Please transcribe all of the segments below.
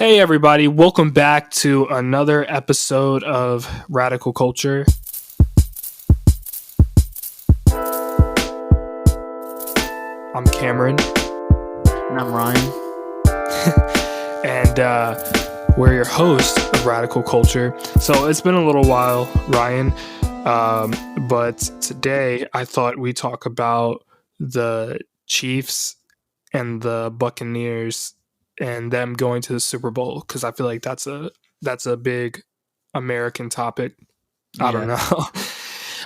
Hey everybody, welcome back to another episode of Radical Culture. I'm Cameron. And I'm Ryan. And we're your hosts of Radical Culture. So it's been a little while, Ryan, but today I thought we'd talk about the Chiefs and the Buccaneers and them going to the Super Bowl, because I feel like that's a big American topic. I don't know.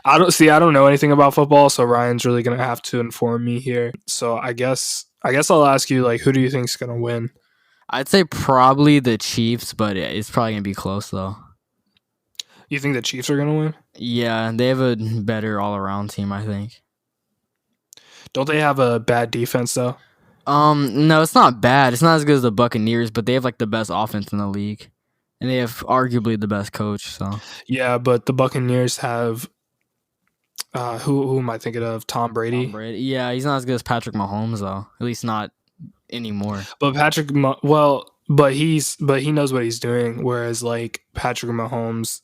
I don't know anything about football, so Ryan's really gonna have to inform me here. So I guess I'll ask you, like, who do you think's gonna win? I'd say probably the Chiefs, but it's probably gonna be close though. You think the Chiefs are gonna win? Yeah, they have a better all-around team, I think. Don't they have a bad defense though? No, it's not bad. It's not as good as the Buccaneers, but they have like the best offense in the league, and they have arguably the best coach. So yeah, but the Buccaneers have who am I thinking of? Tom Brady. Yeah, he's not as good as Patrick Mahomes though. At least not anymore. But he knows what he's doing. Whereas like Patrick Mahomes,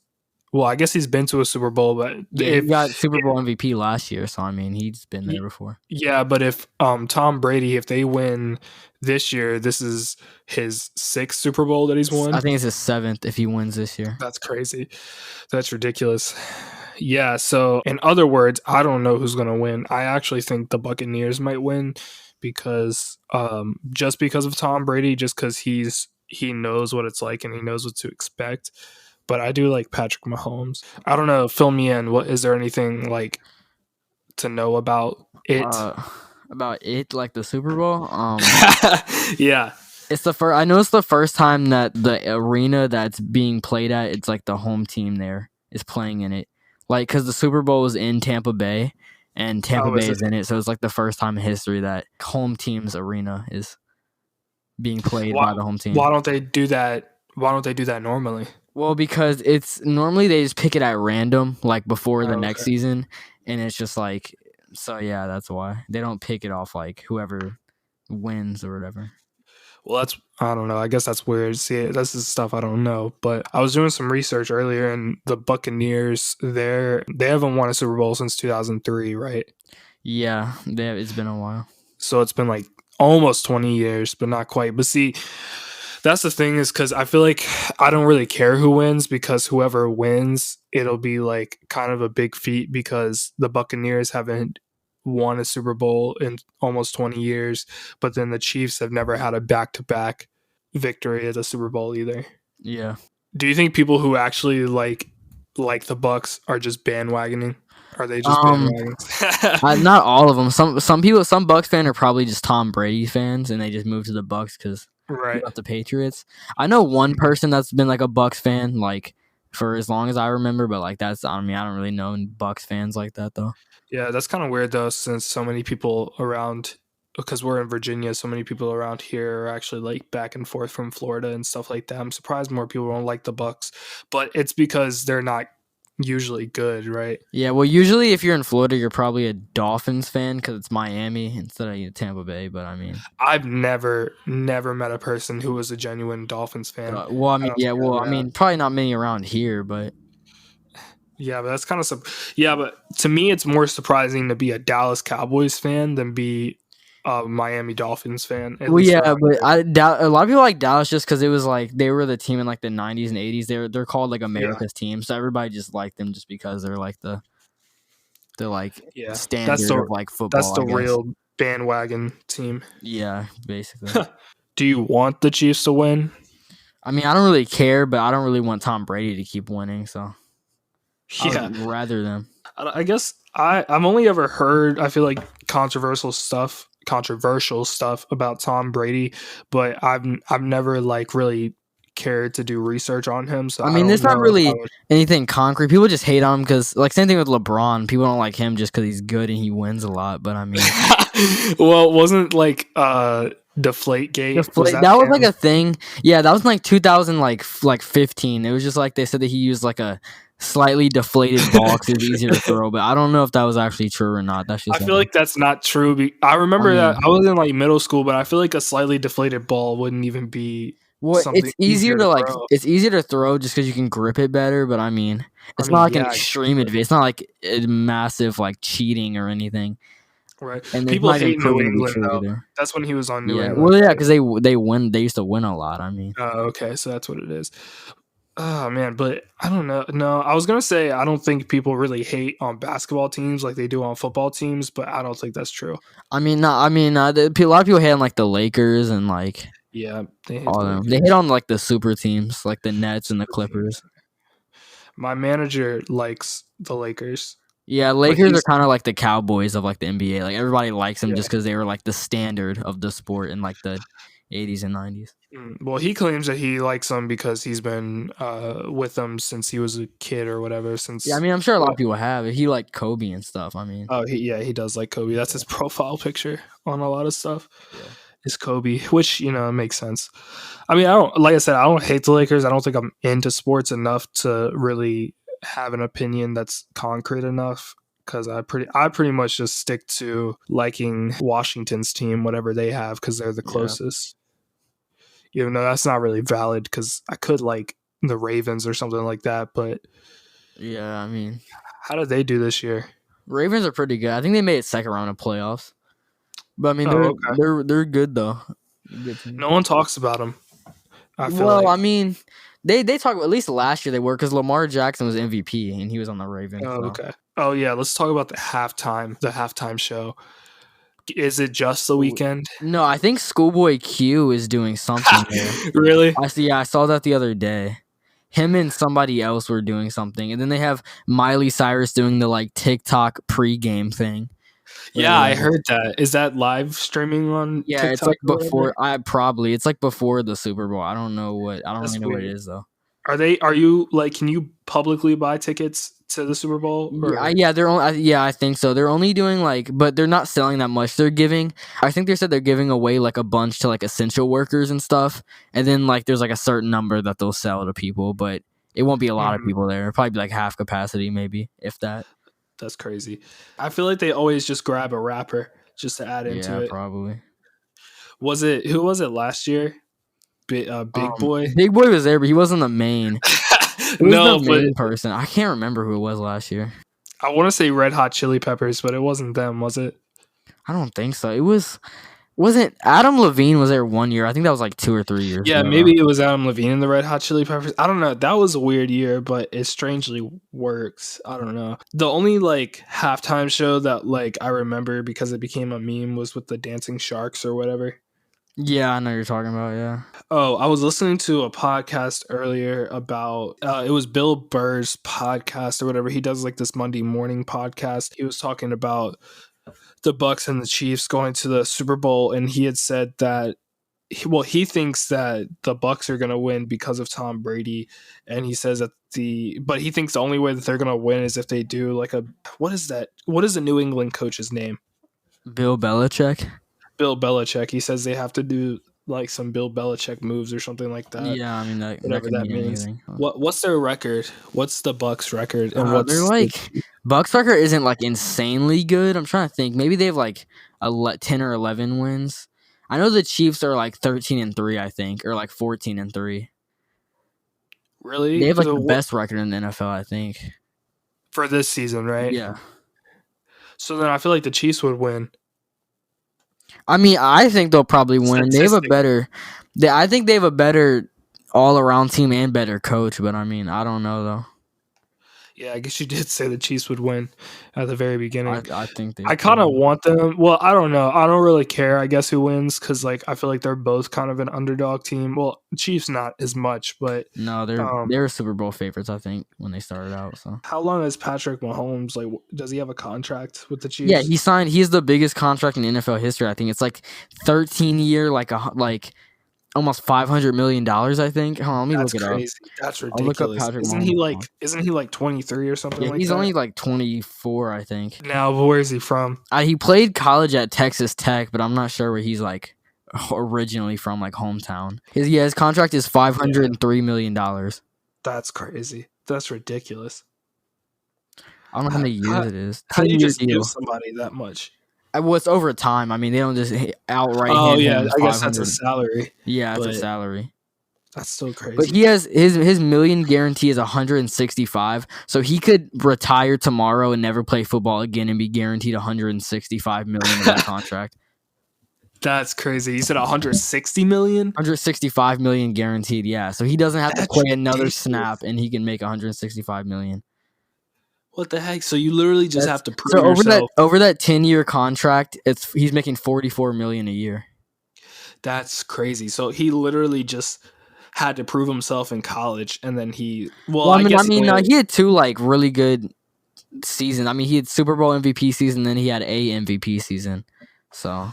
well, I guess he's been to a Super Bowl, but he got Super Bowl MVP last year, so I mean he's been there before. Yeah, but if Tom Brady, if they win this year, this is his 6th Super Bowl that he's won. I think it's his 7th if he wins this year. That's crazy. That's ridiculous. Yeah, so in other words, I don't know who's gonna win. I actually think the Buccaneers might win because just because of Tom Brady, just because he knows what it's like and he knows what to expect. But I do like Patrick Mahomes. I don't know. Fill me in. What is there anything like to know about it? Like the Super Bowl? Yeah. It's the first. I know it's the first time that the arena that's being played at, it's like the home team there is playing in it. Like, because the Super Bowl was in Tampa Bay, and Tampa Bay is in it, so it's like the first time in history that home team's arena is being played by the home team. Why don't they do that? Why don't they do that normally? Well, because it's normally they just pick it at random, like before the next season, and it's just like, so yeah, that's why they don't pick it off like whoever wins or whatever. Well, I don't know. I guess that's weird. See, this is stuff I don't know. But I was doing some research earlier, and the Buccaneers, they haven't won a Super Bowl since 2003, right? Yeah, it's been a while. So it's been like almost 20 years, but not quite. But see, that's the thing, is because I feel like I don't really care who wins, because whoever wins, it'll be like kind of a big feat, because the Buccaneers haven't won a Super Bowl in almost 20 years, but then the Chiefs have never had a back-to-back victory at the Super Bowl either. Yeah. Do you think people who actually like the Bucs are just bandwagoning? Are they just bandwagons? Not all of them. Some people, some Bucs fans are probably just Tom Brady fans, and they just moved to the Bucs because he left the Patriots. I know one person that's been like a Bucs fan like for as long as I remember, but like I don't really know Bucs fans like that though. Yeah, that's kind of weird though, since so many people around, because we're in Virginia, so many people around here are actually like back and forth from Florida and stuff like that. I'm surprised more people don't like the Bucs, but it's because they're not usually good, right? Yeah, well, usually if you're in Florida, you're probably a Dolphins fan because it's Miami instead of Tampa Bay. But I mean, I've never met a person who was a genuine Dolphins fan. I mean, probably not many around here, but. Yeah, but that's kind of but to me, it's more surprising to be a Dallas Cowboys fan than be a Miami Dolphins fan. Well, yeah, but a lot of people like Dallas just because it was like they were the team in like the 90s and 80s. They're called like America's team, so everybody just liked them just because they're like the standard of like football. That's the real bandwagon team. Yeah, basically. Do you want the Chiefs to win? I mean, I don't really care, but I don't really want Tom Brady to keep winning, so. Yeah, I'd rather them. I guess I've only ever heard, I feel like, controversial stuff about Tom Brady, but I've never like really cared to do research on him. So I mean, there's not really anything concrete. People just hate on him because, like, same thing with LeBron. People don't like him just because he's good and he wins a lot. But I mean, well, it wasn't like Deflategate. That was like a thing. Yeah, that was in like 2015. It was just like they said that he used like a slightly deflated ball because it's easier to throw, but I don't know if that was actually true or not. That's just I feel like that's not true. I remember that I was in like middle school, but I feel like a slightly deflated ball wouldn't even be Well, something easier to throw. it's easier to throw just because you can grip it better. But I mean, it's not like an Yeah, extreme advantage. It's not like a massive like cheating or anything. right. And it's People not even hate New proven to be England true though. either. That's when he was on New Yeah, England, well, yeah, right? because they win. They used to win a lot. I mean, Oh, okay, so that's what it is. Oh man, but I don't know. No, I was gonna say I don't think people really hate on basketball teams like they do on football teams, but I don't think that's true. I mean, no, I mean, a lot of people hate on like the Lakers and like Yeah, they hate all the of them. They hate Lakers. on like the super teams, like the Nets and the Super teams. Clippers. My manager likes the Lakers, Yeah, but Lakers are he's kind of like the Cowboys of like the NBA. Like everybody likes them yeah. just because they were like the standard of the sport in like the 80s and 90s. Well, he claims that he likes them because he's been with them since he was a kid or whatever. Yeah, I Since mean, I'm sure a lot well, of people have. He like Kobe and stuff. I mean, he does like Kobe. That's his profile picture on a lot of stuff. yeah, Is Kobe, which makes sense. I mean, I don't like I said, I don't hate the Lakers. I don't think I'm into sports enough to really have an opinion that's concrete enough because I pretty much just stick to liking Washington's team, whatever they have, because they're the yeah, closest. Even though that's not really valid because I could like the Ravens or something like that. But yeah. I mean, how did they do this year? Ravens are pretty good. I think they made it second round of playoffs. But I mean, Oh, okay. they're good though. Good team. No one talks about them. I feel Well, like. I mean, they talk at least last year they were because Lamar Jackson was MVP and he was on the Ravens. Oh, So. okay. Oh yeah, let's talk about the halftime show. Is it just the weekend? No, I think Schoolboy Q is doing something there. Really? I saw that the other day. Him and somebody else were doing something, and then they have Miley Cyrus doing the like TikTok pregame thing. Yeah, I heard that. Is that live streaming on Yeah, TikTok? it's like or whatever? it's like before the Super Bowl. I don't That's really know what it weird. is though. Are you like? Can you publicly buy tickets to the Super Bowl? Or I think so. They're only doing like, but they're not selling that much. I think they said they're giving away like a bunch to like essential workers and stuff, and then like there's like a certain number that they'll sell to people, but it won't be a lot of people there. It'll probably be like half capacity, maybe if that. that's crazy. I feel like they always just grab a rapper just to add into Yeah, it. probably. Who was it last year? Big Boy. Big Boy was there, but he wasn't the main. Who No, was the but main person? I can't remember who it was last year. I want to say Red Hot Chili Peppers, but it wasn't them, was it? I don't think so. Wasn't Adam Levine was there 1 year? I think that was like 2 or 3 years. Yeah, ago. maybe it was Adam Levine and the Red Hot Chili Peppers. I don't know. That was a weird year, but it strangely works. I don't know. The only like halftime show that like I remember because it became a meme was with the Dancing Sharks or whatever. Yeah, I know what you're talking about. Yeah. Oh, I was listening to a podcast earlier about it was Bill Burr's podcast or whatever. He does like this Monday morning podcast. He was talking about the Bucks and the Chiefs going to the Super Bowl, and he had said that he thinks that the Bucks are going to win because of Tom Brady, and he says that but he thinks the only way that they're going to win is if they do like what is the New England coach's name? Bill Belichick. Bill Belichick. He says they have to do like some Bill Belichick moves or something like that. Yeah, I mean Whatever that that mean means. anything. What's their record? What's the Bucks record? And They're like Bucks record isn't like insanely good. I'm trying to think. Maybe they have like 10 or 11 wins. I know the Chiefs are like 13-3, I think, or like 14-3. really? They have like the best record in the NFL, I think. For this season, right? Yeah. So then I feel like the Chiefs would win. I mean, I think they'll probably win. I think they have a better all-around team and better coach, but I mean, I don't know though. Yeah, I guess you did say the Chiefs would win at the very beginning. I think I kind of want them. Well, I don't know. I don't really care, I guess, who wins because like I feel like they're both kind of an underdog team. Well, Chiefs not as much, but no, they're Super Bowl favorites, I think, when they started out. So how long is Patrick Mahomes? Like, does he have a contract with the Chiefs? yeah, he signed. He's the biggest contract in NFL history. I think it's like 13-year, like almost $500 million. I think. Hold on, let me look it crazy. up. That's ridiculous. I'll look up Patrick Isn't he like 23 or something? Yeah, like he's that? only like 24, I think. Now, but where is he from? He played college at Texas Tech, but I'm not sure where he's like originally from, like hometown. His contract is $503 million. That's crazy. That's ridiculous. I don't know how many years it is. How do you just deal. give somebody that much? Well, it's over time. I mean, they don't just outright. Oh hand yeah, him I guess that's a 500. salary. Yeah, it's a but salary. That's so crazy. But he has his million guarantee is 165, so he could retire tomorrow and never play football again and be guaranteed 165 million in that contract. That's crazy. You said 160 million? 165 million guaranteed, yeah. So he doesn't have to play another snap and he can make 165 million. What the heck? So you literally just have to prove yourself. Over that 10-year contract, he's making 44 million a year. That's crazy. So he literally just had to prove himself in college, and then he. Well, he had two like really good seasons. I mean, he had Super Bowl MVP season, then he had a MVP season. So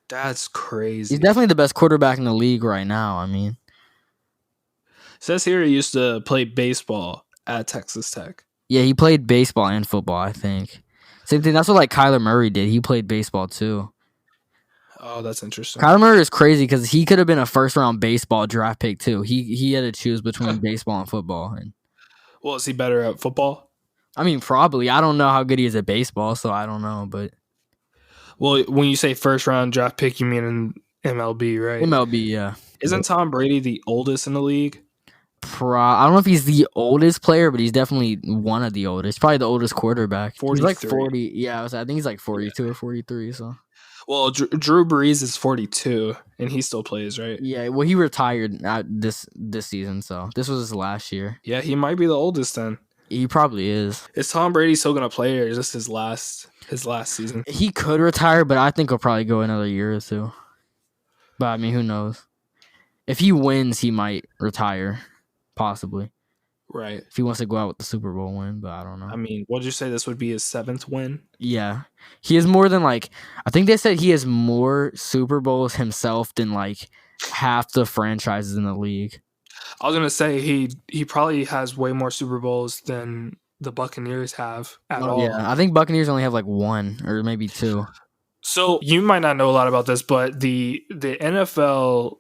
that's crazy. He's definitely the best quarterback in the league right now. I mean, it says here he used to play baseball at Texas Tech. Yeah, he played baseball and football, I think. Same thing. That's what like Kyler Murray did. He played baseball too. Oh, that's interesting. Kyler Murray is crazy because he could have been a first-round baseball draft pick too. He had to choose between baseball and football. Well, is he better at football? I mean, probably. I don't know how good he is at baseball, so I don't know. But well, when you say first-round draft pick, you mean in MLB, right? MLB, yeah. Isn't Tom Brady the oldest in the league? I don't know if he's the oldest player, but he's definitely one of the oldest. Probably the oldest quarterback. 43. He's like 40. Yeah, I think he's like 42 or 43. So. Well, Drew Brees is 42, and he still plays, right? Yeah, well, he retired this season, so this was his last year. Yeah, he might be the oldest then. He probably is. Is Tom Brady still gonna play, or is this his last season? He could retire, but I think he'll probably go another year or two. But I mean, who knows? If he wins, he might retire, possibly. Right. If he wants to go out with the Super Bowl win, but I don't know. I mean, what'd you say this would be his 7th win? Yeah. He has more than I think they said he has more Super Bowls himself than half the franchises in the league. I was gonna say he probably has way more Super Bowls than the Buccaneers have at all. Yeah, I think Buccaneers only have one or maybe 2. So you might not know a lot about this, but the NFL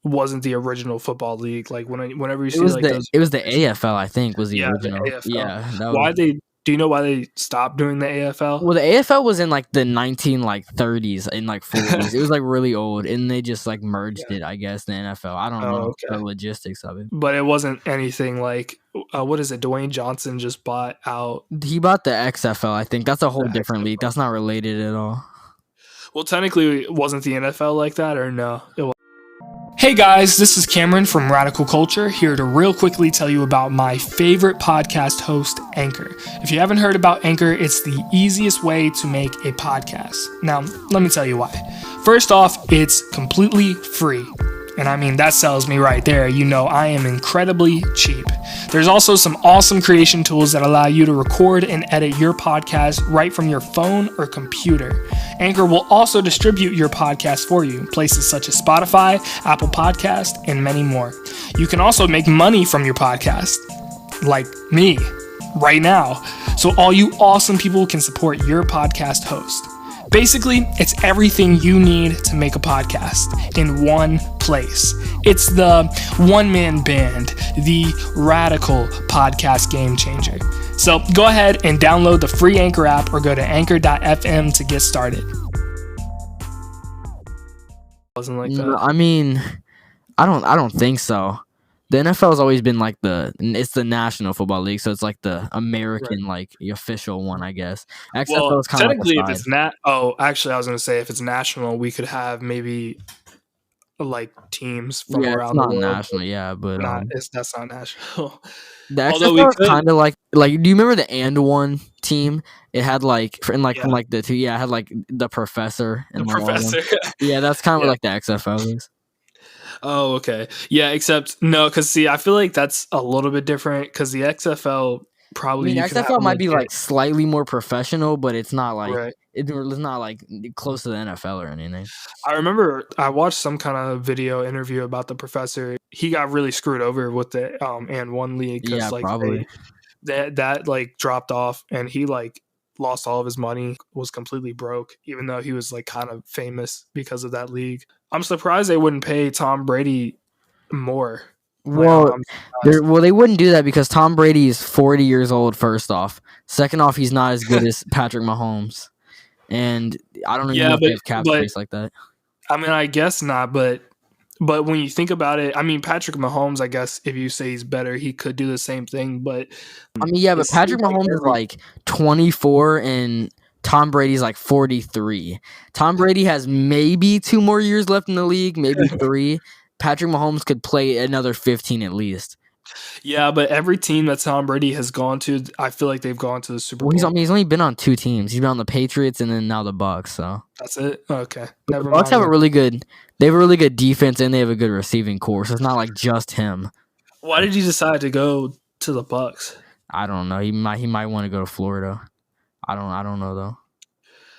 wasn't the original football league. Like whenever you see those, it was the AFL. I think was the original. The AFL. Yeah. Do you know why they stopped doing the AFL? Well, the AFL was in the 1930s and 40s. It was really old, and they just merged it. I guess the NFL. I don't know the logistics of it, but it wasn't anything what is it? Dwayne Johnson just bought out. He bought the XFL. I think that's a whole different league. That's not related at all. Well, technically, wasn't the NFL like that, or no? It was. Hey guys, this is Cameron from Radical Culture, here to real quickly tell you about my favorite podcast host, Anchor. If you haven't heard about Anchor, it's the easiest way to make a podcast. Now, let me tell you why. First off, it's completely free. And I mean, that sells me right there. You know, I am incredibly cheap. There's also some awesome creation tools that allow you to record and edit your podcast right from your phone or computer. Anchor will also distribute your podcast for you in places such as Spotify, Apple Podcast, and many more. You can also make money from your podcast, like me, right now. So all you awesome people can support your podcast host. Basically, it's everything you need to make a podcast in one place. It's the one-man band, the Radical Podcast Game Changer. So go ahead and download the free Anchor app or go to anchor.fm to get started. Wasn't like that. I mean, I don't think so. The NFL has always been it's the National Football League, so it's the American the official one, I guess. XFL is kind of technically if it's actually I was gonna say if it's national, we could have maybe teams from around the world. National, yeah, but that's not national. The XFL is kind of do you remember the And One team? It had from the two, it had the professor and the professor. Yeah, that's kind of the XFL is. Oh, okay. Yeah, except no, because see, I feel like that's a little bit different because the XFL probably. XFL might be slightly more professional, but it's not it's not close to the NFL or anything. I remember I watched some kind of video interview about the professor. He got really screwed over with the And One league because probably that dropped off, and he lost all of his money, was completely broke, even though he was kind of famous because of that league. I'm surprised they wouldn't pay Tom Brady more. Well, they wouldn't do that because Tom Brady is 40 years old, first off. Second off, he's not as good as Patrick Mahomes. And I don't even know if they have cap space like that. I mean, I guess not, but But when you think about it, I mean, Patrick Mahomes, I guess if you say he's better, he could do the same thing. But I mean, yeah, it but seems Patrick like Mahomes is every like 24 and Tom Brady's like 43. Tom Brady has maybe 2 more years left in the league, maybe 3. Patrick Mahomes could play another 15 at least. yeah, but every team that Tom Brady has gone to, I feel like they've gone to the Super Well, Bowl. he's only been on 2 teams. He's been on the Patriots and then now the Bucs. So That's it. Okay, but the never Bucs mind. have a really good. They have a really good defense and they have a good receiving core. So it's not like just him. Why did you decide to go to the Bucs? I don't know. He might want to go to Florida. I don't know though.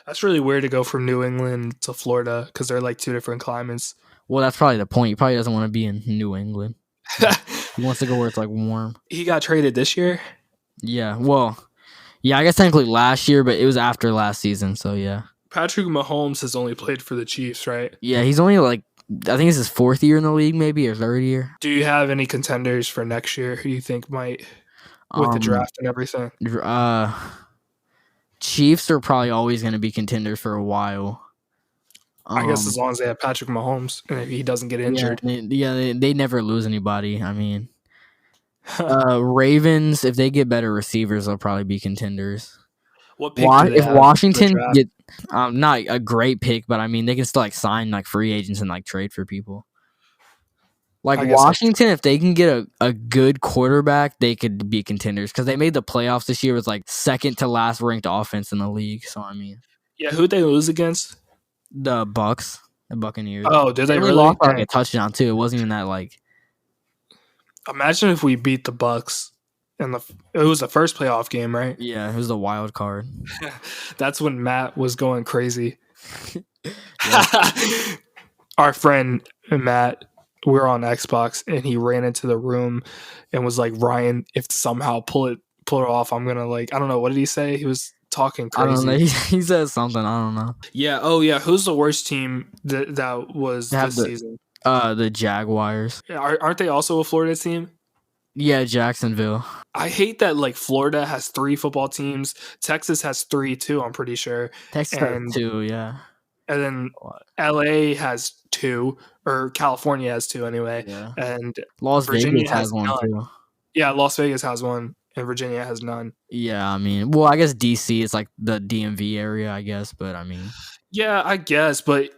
That's really weird to go from New England to Florida because they're like 2 different climates. Well, that's probably the point. He probably doesn't want to be in New England. He wants to go where it's like warm. He got traded this year. Yeah. Well, yeah. I guess technically last year, but it was after last season. So yeah. Patrick Mahomes has only played for the Chiefs, right? Yeah. He's only like I think it's his 4th year in the league, maybe or 3rd year. Do you have any contenders for next year who you think might, with the draft and everything? Chiefs are probably always going to be contenders for a while. I guess as long as they have Patrick Mahomes and if he doesn't get injured. They never lose anybody. I mean, Ravens, if they get better receivers, they'll probably be contenders. What pick do they if have Washington get not a great pick, but I mean they can still like sign like free agents and like trade for people. Like Washington, if they can get a good quarterback, they could be contenders because they made the playoffs this year with like 2nd to last ranked offense in the league. So I mean, yeah, who'd they lose against? The Bucks, the Buccaneers. Oh, did they really? Lost like a touchdown too. It wasn't even that like. Imagine if we beat the Bucks, and it was the first playoff game, right? Yeah, it was the wild card. That's when Matt was going crazy. Our friend Matt, we're on Xbox, and he ran into the room and was like, "Ryan, if somehow pull it off, I'm gonna like, I don't know, what did he say? He was talking crazy. I don't know. He said something. I don't know. Yeah. Oh yeah. Who's the worst team that was this season? The Jaguars. Aren't they also a Florida team? Yeah, Jacksonville. I hate that like Florida has 3 football teams. Texas has 3 too, I'm pretty sure. Texas has 2, yeah. And then LA has 2, or California has 2 anyway. Yeah. And Las Vegas has 1 too. Yeah, Las Vegas has 1 and Virginia has none. Yeah, I mean, well, I guess DC is like the DMV area, I guess, but I mean, yeah, I guess, but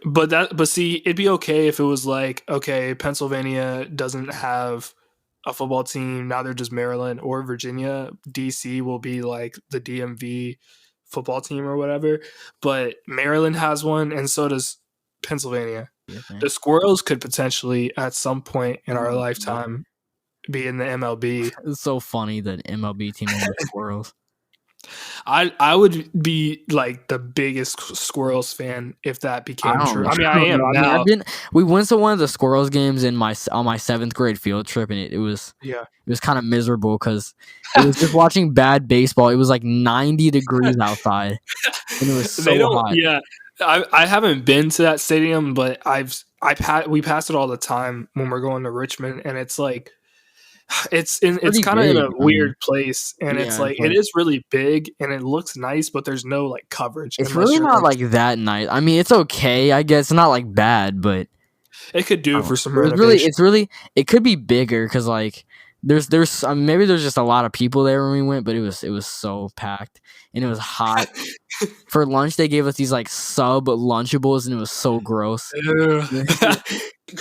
see, it'd be okay if it was like, okay, Pennsylvania doesn't have a football team, now they're just Maryland, or Virginia, DC will be like the DMV football team or whatever, but Maryland has 1 and so does Pennsylvania. The Squirrels could potentially at some point in our lifetime be in the MLB. It's so funny that MLB team is the Squirrels. I would be like the biggest Squirrels fan if that became true. I mean, I am now. We went to one of the Squirrels games on my 7th grade field trip, and it was kind of miserable because it was just watching bad baseball. It was like 90 degrees outside, and it was so hot. Yeah, I haven't been to that stadium, but we pass it all the time when we're going to Richmond, and it's like. It's kind of in a weird place, and it's like it is really big and it looks nice, but there's no like coverage. It's really not like that nice. I mean, it's okay, I guess. It's not like bad, but it could do for some renovation. It could be bigger because like there's maybe there's just a lot of people there when we went, but it was so packed and it was hot. For lunch, they gave us these like sub Lunchables, and it was so gross.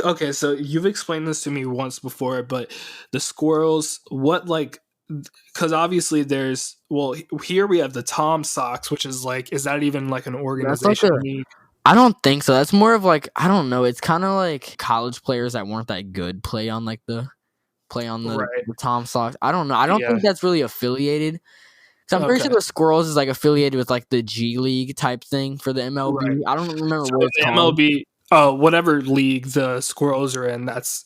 Okay, so you've explained this to me once before, but the Squirrels, what like, because obviously there's here we have the Tom Sox, which is like, is that even like an organization? I don't think so. That's more of like, I don't know. It's kind of like college players that weren't that good play on the Tom Sox. I don't know. I don't think that's really affiliated. So I'm pretty sure the Squirrels is like affiliated with like the G League type thing for the MLB. Right. I don't remember what it's called. MLB, whatever league the Squirrels are in, that's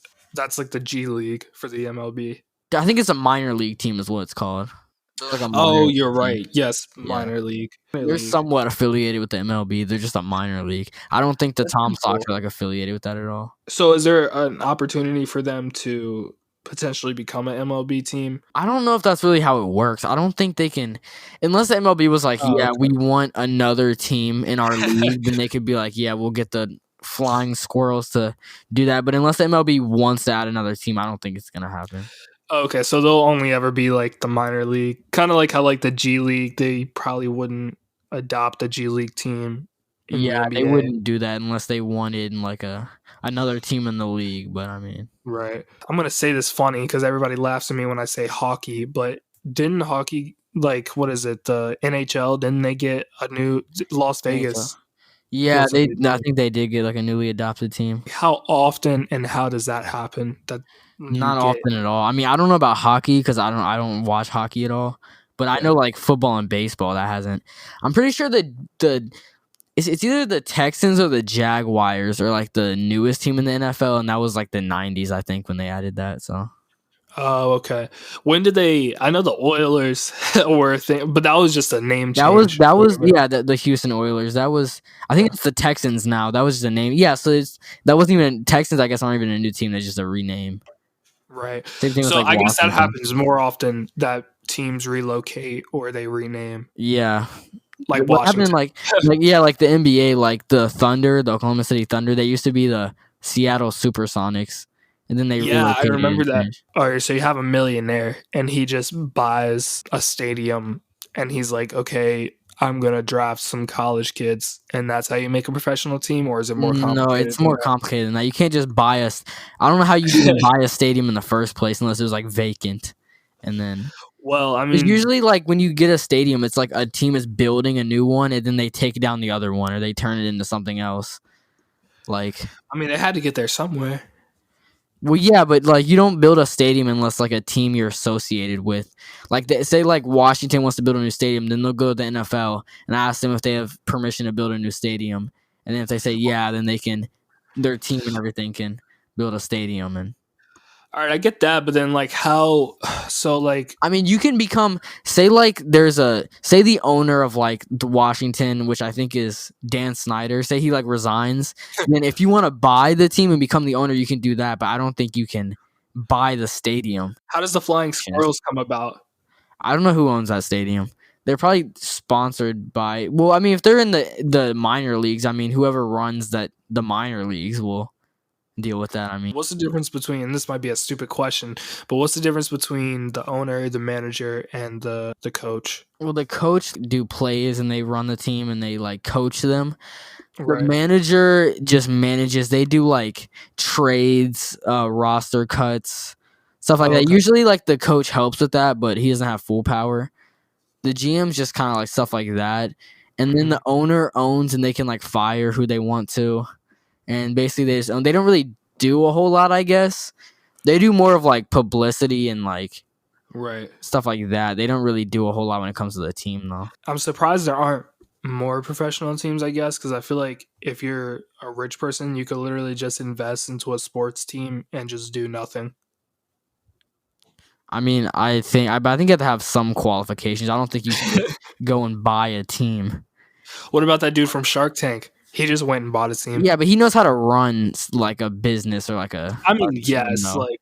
like the G League for the MLB. I think it's a minor league team is what it's called. Like you're right. Yes, minor league. They're somewhat affiliated with the MLB. They're just a minor league. I don't think the Tom Sox are like affiliated with that at all. So is there an opportunity for them to potentially become an MLB team? I don't know if that's really how it works. I don't think they can, unless the MLB was like, we want another team in our league, then they could be like, yeah, we'll get the Flying Squirrels to do that. But unless MLB wants to add another team, I don't think it's gonna happen. Okay, so they'll only ever be like the minor league, kind of like how like the G League, they probably wouldn't adopt a G League team in the Yeah, they NBA. wouldn't do that unless they wanted like another team in the league. But I mean, Right. I'm gonna say this funny because everybody laughs at me when I say hockey, but didn't hockey, like, what is it, the NHL? Didn't they get a new Las NHL. Vegas? Yeah, Was a they. new I team. think they did get like a newly adopted team. How often and how does that happen? That you Not get often at all. I mean, I don't know about hockey because I don't watch hockey at all. But I know yeah. like football and baseball that hasn't. I'm pretty sure that it's either the Texans or the Jaguars are like the newest team in the NFL, and that was like the '90s, I think, when they added that. So Oh, okay. When did they? I know the Oilers were a thing, but that was just a name that was change. that was yeah the Houston Oilers. That was I think it's the Texans now. That was just a name. Yeah, so that wasn't even Texans. I guess aren't even a new team. That's just a rename. Right. Same thing with So like I guess that Washington. happens more often that teams relocate or they rename, Yeah. like What happened in Washington. like the NBA, like the Thunder, the Oklahoma City Thunder, they used to be the Seattle Supersonics, and then they Yeah, I relocated remember and that. changed. All right, so you have a millionaire and he just buys a stadium and he's like, okay, I'm going to draft some college kids. And that's how you make a professional team, or is it more No, complicated it's than more complicated than that. You can't just buy us. I don't know how you'd even that? buy a stadium in the first place unless it was like vacant, and then Well, I it's mean, usually like when you get a stadium, it's like a team is building a new one, and then they take down the other one or they turn it into something else. Like they had to get there somewhere. Well, yeah, but like you don't build a stadium unless like a team you're associated with. Like say like Washington wants to build a new stadium, then they'll go to the NFL and ask them if they have permission to build a new stadium. And then if they say yeah, then their team and everything can build a stadium. And All right, I get that, but then like how? So like, I mean, you can become say the owner of like the Washington, which I think is Dan Snyder. Say he like resigns, then if you want to buy the team and become the owner, you can do that. But I don't think you can buy the stadium. how does the Flying Squirrels come about? I don't know who owns that stadium. They're probably sponsored by. Well, I mean, if they're in the minor leagues, I mean, whoever runs the minor leagues will deal with that. I mean, What's the difference between? And this might be a stupid question, but what's the difference between the owner, the manager, and the coach? well, the coach do plays and they run the team and they like coach them. The Right. manager just manages. They do like trades, roster cuts, stuff like that. Okay. Usually, like the coach helps with that, but he doesn't have full power. The GM's just kind of like stuff like that, and then the owner owns and they can like fire who they want to, and basically they just own. They don't really do a whole lot, I guess. They do more of like publicity and like Right. stuff like that. They don't really do a whole lot when it comes to the team, though. I'm surprised there aren't more professional teams, I guess, because I feel like if you're a rich person, you could literally just invest into a sports team and just do nothing. I mean, I think you have to have some qualifications. I don't think you can go and buy a team. What about that dude from Shark Tank? He just went and bought a team. Yeah, but he knows how to run like a business or like a. I mean, a team, yes, though. like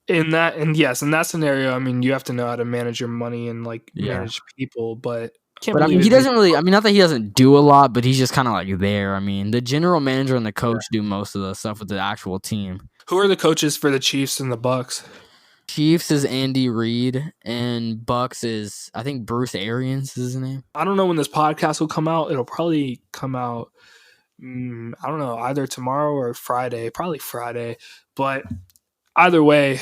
in that scenario, I mean, you have to know how to manage your money and like Yeah. manage people, but I can't But I believe mean, he it. doesn't really. I mean, not that he doesn't do a lot, but he's just kind of like there. I mean, the general manager and the coach do most of the stuff with the actual team. Who are the coaches for the Chiefs and the Bucks? Chiefs is Andy Reid, and Bucks is I think Bruce Arians is his name. I don't know when this podcast will come out. It'll probably come out. I don't know, either tomorrow or Friday. Probably Friday, but either way,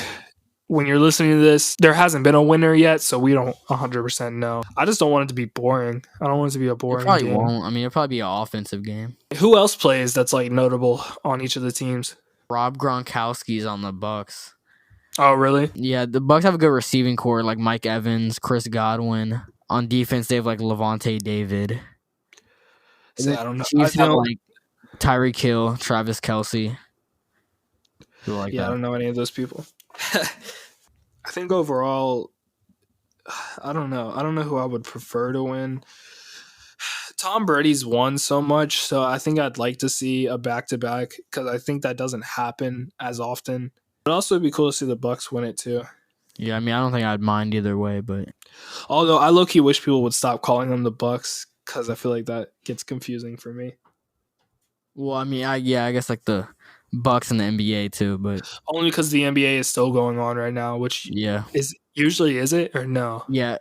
when you're listening to this, there hasn't been a winner yet, so we don't 100% know. I just don't want it to be boring. I don't want it to be a It boring probably game. won't. I mean, it'll probably be an offensive game. Who else plays that's like notable on each of the teams? Rob Gronkowski's on the Bucks. Oh, really? Yeah, the Bucks have a good receiving core like Mike Evans, Chris Godwin. On defense, they have like Levante David. See, I don't know. Chiefs have like Tyreek Hill, Travis Kelce. I don't know any of those people. I think overall, I don't know. I don't know who I would prefer to win. Tom Brady's won so much, so I think I'd like to see a back-to-back because I think that doesn't happen as often. It'd also be cool to see the Bucks win it too. Yeah, I mean, I don't think I'd mind either way, but Although I low-key wish people would stop calling them the Bucks because I feel like that gets confusing for me. Well, I mean, I guess like the Bucks and the NBA too, but Only because the NBA is still going on right now, which yeah, is it or no? yeah,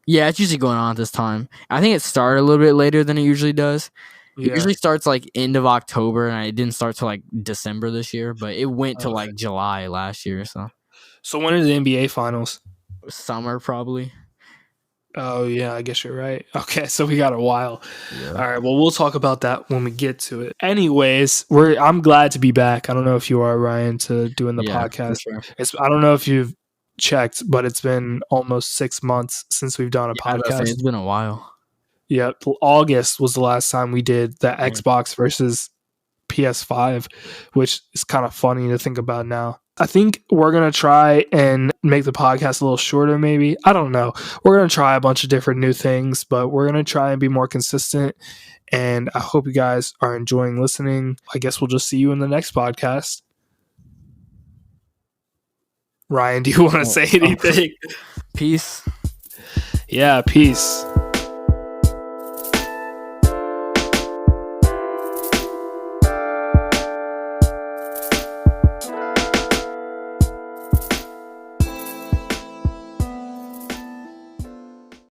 yeah, it's usually going on at this time. I think it started a little bit later than it usually does. It Yeah. usually starts like end of October, and it didn't start till like December this year, but it went to like July last year, so So when are the NBA finals? summer probably. Oh yeah, I guess you're right. Okay, so we got a while. Yeah. All right, well we'll talk about that when we get to it. Anyways, I'm glad to be back. I don't know if you are, Ryan, to doing the podcast. Sure. I don't know if you've checked, but it's been almost 6 months since we've done a podcast. It's been a while. Yeah, August was the last time we did the Xbox versus PS5, which is kind of funny to think about now. I think we're going to try and make the podcast a little shorter, maybe. I don't know. We're going to try a bunch of different new things, but we're going to try and be more consistent. And I hope you guys are enjoying listening. I guess we'll just see you in the next podcast. Ryan, do you want to say anything? Peace. Yeah, peace.